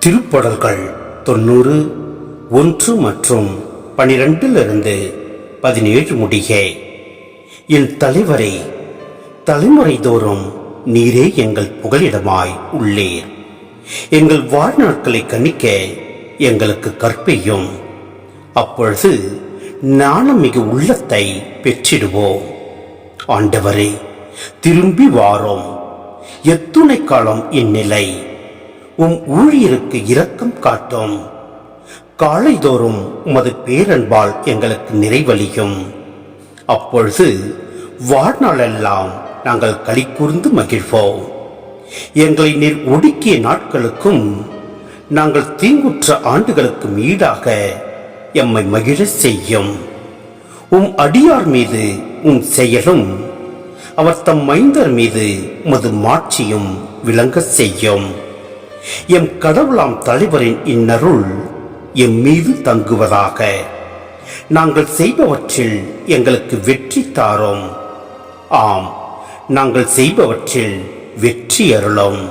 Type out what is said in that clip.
திருப்பாடல்கள் 90 1 மற்றும் 12 17 முடிக. என் தலைவரே, தலைமுறை தோறும் நீரே எங்கள் புகலிடமாய் உள்ளீர். எங்கள் வாழ்நாட்களை கணிக்க எங்களுக்கு கற்பையும். அப்பொழுது நாணம் மிகு உள்ளத்தை பெற்றிடுவோம். ஆண்டவரே, திரும்பி வாரோம். எத்துணை காலம் இந்நிலை? ஊழியருக்கு இரக்கம் காட்டும். காலைதோறும் உமது பேரன்பால் எங்களுக்கு நிறைவளியும். அப்பொழுது வாழ்நாளெல்லாம் நாங்கள் களி கூர்ந்து மகிழ்வோம். எங்களை நீர் ஒடுக்கிய நாட்களுக்கும் நாங்கள் தீங்குற்ற ஆண்டுகளுக்கும் ஈடாக எம்மை மகிழ செய்யும். அடியார் மீது செயலும் அவர் தம் மைந்தர் மீது உமது மாட்சியும் விளங்க செய்யும். எம் கடவுளாம் தலைவரின் இன்னருள் எம் மீது தங்குவதாக. நாங்கள் செய்பவற்றில் எங்களுக்கு வெற்றி தாரும். ஆம், நாங்கள் செய்பவற்றில் வெற்றி அருளும்.